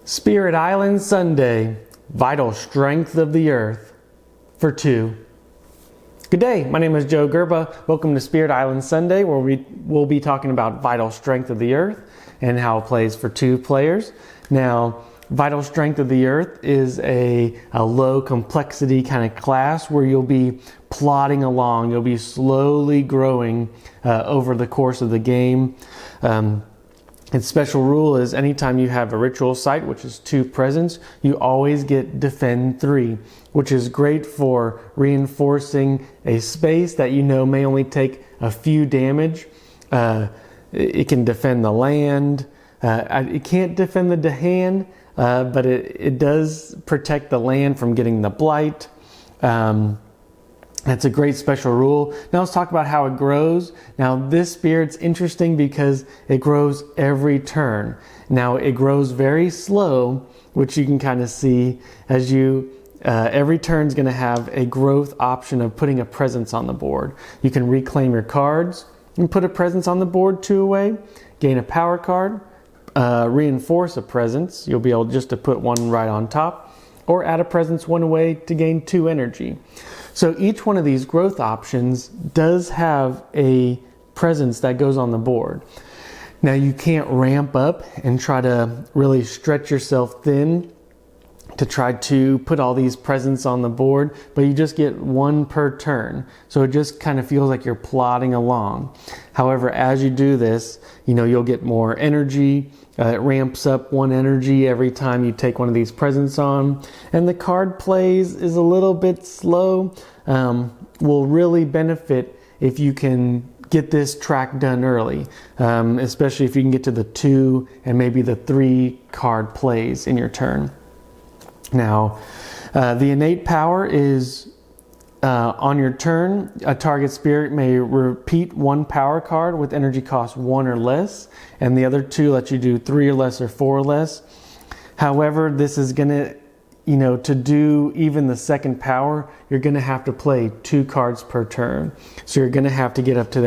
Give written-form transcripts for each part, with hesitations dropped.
Spirit Island Sunday, Vital Strength of the Earth, for 2. Good day, my name is Joe Gerba. Welcome to Spirit Island Sunday, where we will be talking about Vital Strength of the Earth and how it plays for 2 players. Now, Vital Strength of the Earth is a low complexity kind of class where you'll be plodding along. You'll be slowly growing over the course of the game. Its special rule is anytime you have a ritual site, which is 2 presence, you always get defend 3, which is great for reinforcing a space that you know may only take a few damage. It can defend the land. It can't defend the hand, but it does protect the land from getting the blight. That's a great special rule. Now let's talk about how it grows. Now this spirit's interesting because it grows every turn. Now it grows very slow, which you can kind of see as you, every turn is going to have a growth option of putting a presence on the board. You can reclaim your cards and put a presence on the board 2 away, gain a power card, reinforce a presence. You'll be able just to put 1 right on top, or add a presence 1 away to gain 2 energy. So each one of these growth options does have a presence that goes on the board. Now you can't ramp up and try to really stretch yourself thin to try to put all these presents on the board, but you just get 1 per turn. So it just kind of feels like you're plodding along. However, as you do this, you'll get more energy. It ramps up 1 energy every time you take one of these presents on. And the card plays is a little bit slow. Will really benefit if you can get this track done early, especially if you can get to the 2 and maybe the 3 card plays in your turn. Now, the innate power is on your turn, a target spirit may repeat 1 power card with energy cost 1 or less, and the other 2 let you do 3 or less or 4 or less. However, this is going to, to do even the second power, you're going to have to play 2 cards per turn. So you're going to have to get up to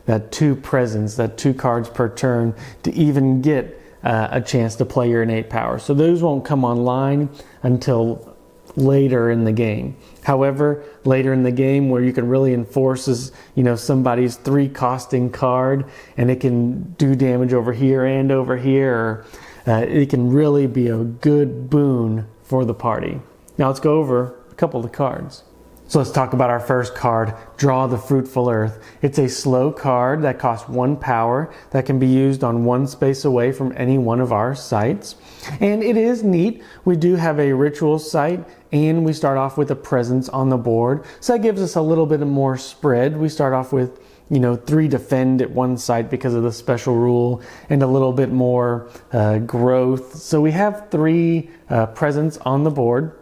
that 2 presence, that 2 cards per turn to even get a chance to play your innate power. So those won't come online until later in the game. However, later in the game where you can really enforce is, somebody's 3 costing card and it can do damage over here and over here, or it can really be a good boon for the party. Now let's go over a couple of the cards. So let's talk about our first card, Draw the Fruitful Earth. It's a slow card that costs 1 power that can be used on 1 space away from any one of our sites. And it is neat. We do have a ritual site and we start off with a presence on the board. So that gives us a little bit more spread. We start off with 3 defend at 1 site because of the special rule and a little bit more growth. So we have 3 presence on the board.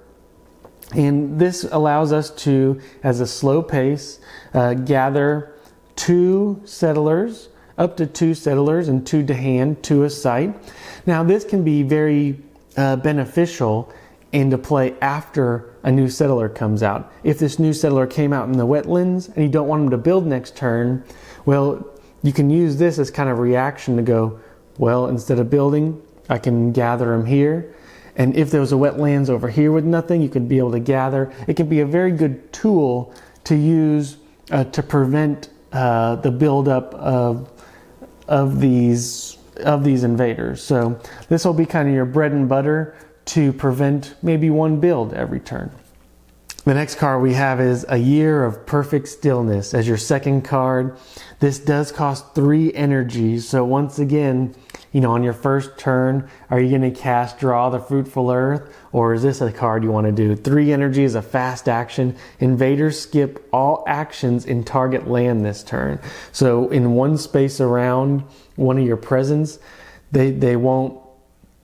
And this allows us to, as a slow pace, gather 2 settlers, up to 2 settlers and 2 to hand to a site. Now this can be very beneficial and to play after a new settler comes out. If this new settler came out in the wetlands and you don't want them to build next turn, well, you can use this as kind of reaction to go, well, instead of building, I can gather them here. And if there was a wetlands over here with nothing, you could be able to gather. It can be a very good tool to use to prevent the buildup of these invaders. So this will be kind of your bread and butter to prevent maybe 1 build every turn. The next card we have is A Year of Perfect Stillness as your second card. This does cost 3 energy. So once again, on your first turn, are you going to cast Draw the Fruitful Earth, or is this a card you want to do? 3 energy is a fast action. Invaders skip all actions in target land this turn. So in 1 space around one of your presence, they won't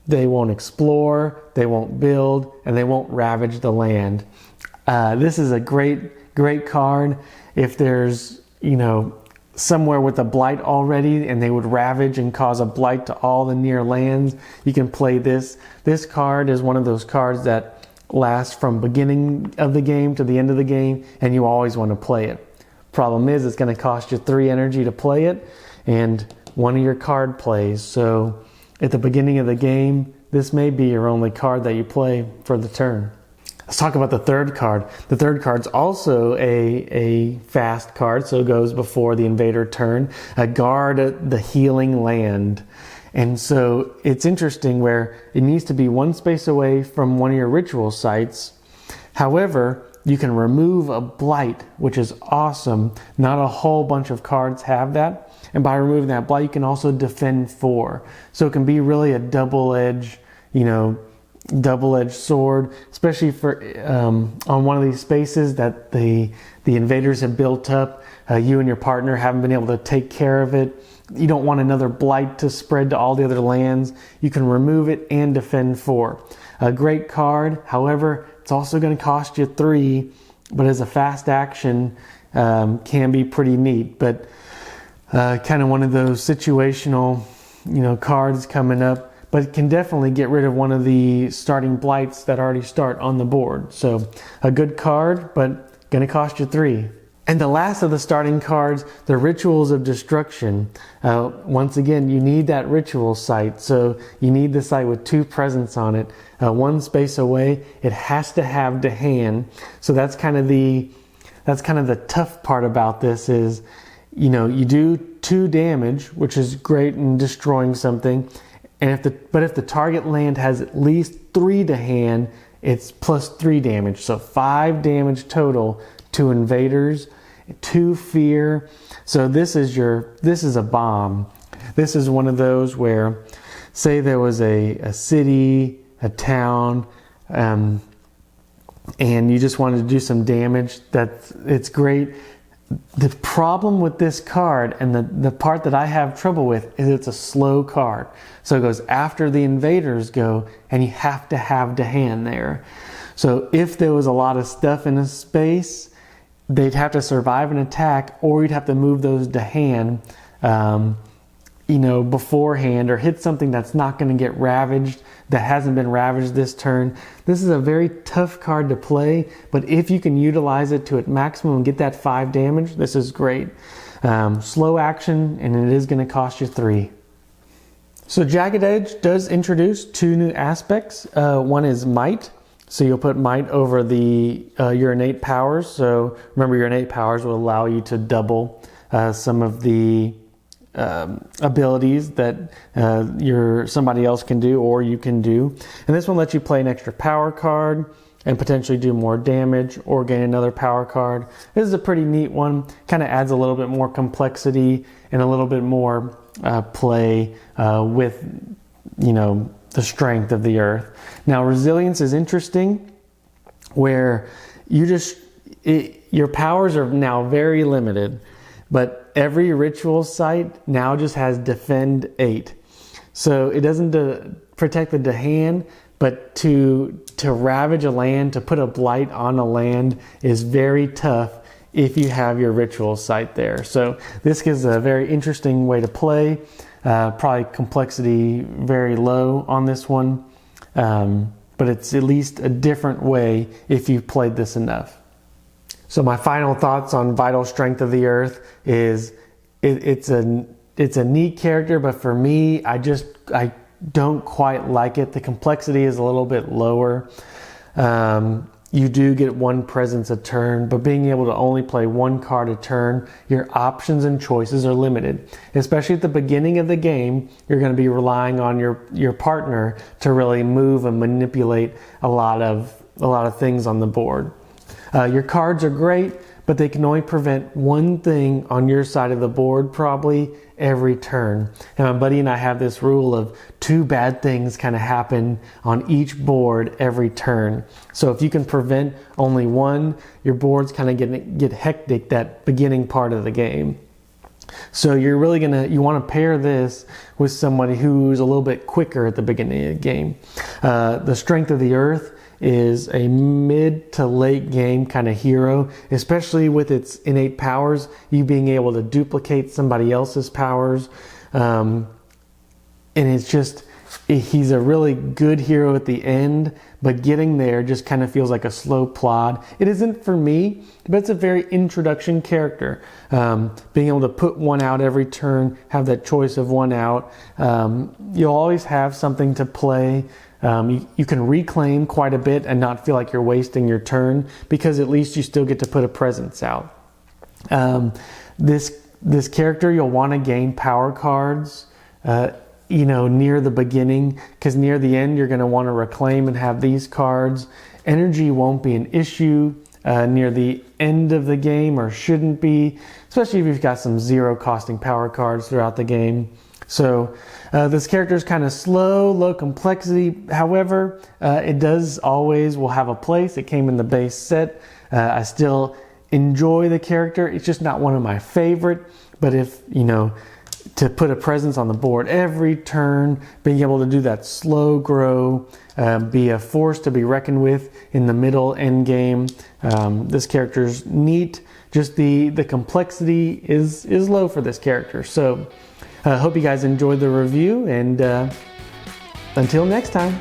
explore, they won't build, and they won't ravage the land. This is a great card if there's, somewhere with a blight already and they would ravage and cause a blight to all the near lands. You can play this. This card is one of those cards that lasts from beginning of the game to the end of the game, and you always want to play it. Problem is, it's going to cost you 3 energy to play it and 1 of your card plays. So at the beginning of the game, this may be your only card that you play for the turn. Let's talk about the third card. The third card's also a fast card, so it goes before the invader turn. Guard the healing land. And so it's interesting where it needs to be one space away from one of your ritual sites. However, you can remove a blight, which is awesome. Not a whole bunch of cards have that. And by removing that blight, you can also defend 4. So it can be really a double-edged sword, especially for on one of these spaces that the invaders have built up. You and your partner haven't been able to take care of it. You don't want another blight to spread to all the other lands. You can remove it and defend 4. A great card. However, it's also going to cost you 3, but as a fast action, can be pretty neat. But kind of one of those situational, cards coming up. But it can definitely get rid of one of the starting blights that already start on the board. So a good card, but going to cost you 3. And the last of the starting cards, the Rituals of Destruction. Once again, you need that ritual site. So you need the site with 2 presents on it. One space away. It has to have the hand. So that's kind of the tough part about this is, you do 2 damage, which is great in destroying something. And if the target land has at least 3 to hand, it's plus 3 damage. So 5 damage total to invaders, 2 fear. So this is a bomb. This is one of those where, say there was a city, a town, and you just wanted to do some damage. It's great. The problem with this card, and the part that I have trouble with, is it's a slow card. So it goes after the invaders go, and you have to have the hand there. So if there was a lot of stuff in a space, they'd have to survive an attack, or you'd have to move those to hand, beforehand, or hit something that's not going to get ravaged, that hasn't been ravaged this turn. This is a very tough card to play, but if you can utilize it to its maximum and get that 5 damage, this is great. Slow action, and it is going to cost you 3. So Jagged Edge does introduce 2 new aspects. One is might. So you'll put might over your innate powers. So remember, your innate powers will allow you to double some of the abilities that somebody else can do or you can do. And this one lets you play an extra power card and potentially do more damage or gain another power card. This is a pretty neat one. Kind of adds a little bit more complexity and a little bit more play with the strength of the earth. Now resilience is interesting, where your powers are now very limited, but every ritual site now just has defend 8. So it doesn't protect the hand, but to ravage a land, to put a blight on a land is very tough if you have your ritual site there. So this gives a very interesting way to play. Probably complexity very low on this one, but it's at least a different way if you've played this enough. So my final thoughts on Vital Strength of the Earth is it's a neat character, but for me, I don't quite like it. The complexity is a little bit lower. You do get 1 presence a turn, but being able to only play 1 card a turn, your options and choices are limited. Especially at the beginning of the game, you're going to be relying on your partner to really move and manipulate a lot of things on the board. Your cards are great, but they can only prevent 1 thing on your side of the board probably every turn. And my buddy and I have this rule of 2 bad things kind of happen on each board every turn. So if you can prevent only 1, your board's kind of get hectic that beginning part of the game. So you're really you want to pair this with somebody who's a little bit quicker at the beginning of the game. The Strength of the Earth is a mid to late game kind of hero, especially with its innate powers, you being able to duplicate somebody else's powers. And it's just, he's a really good hero at the end, but getting there just kind of feels like a slow plod. It isn't for me, but it's a very introduction character. Being able to put one out every turn, have that choice of one out. You'll always have something to play. You can reclaim quite a bit and not feel like you're wasting your turn, because at least you still get to put a presence out. This character, you'll want to gain power cards near the beginning, because near the end you're going to want to reclaim and have these cards. Energy won't be an issue near the end of the game, or shouldn't be, especially if you've got some zero costing power cards throughout the game. So this character is kind of slow, low complexity. However, it will have a place. It came in the base set. I still enjoy the character. It's just not one of my favorite, but if to put a presence on the board every turn, being able to do that slow grow, be a force to be reckoned with in the middle end game. This character's neat. Just the complexity is low for this character. So I hope you guys enjoyed the review, and until next time.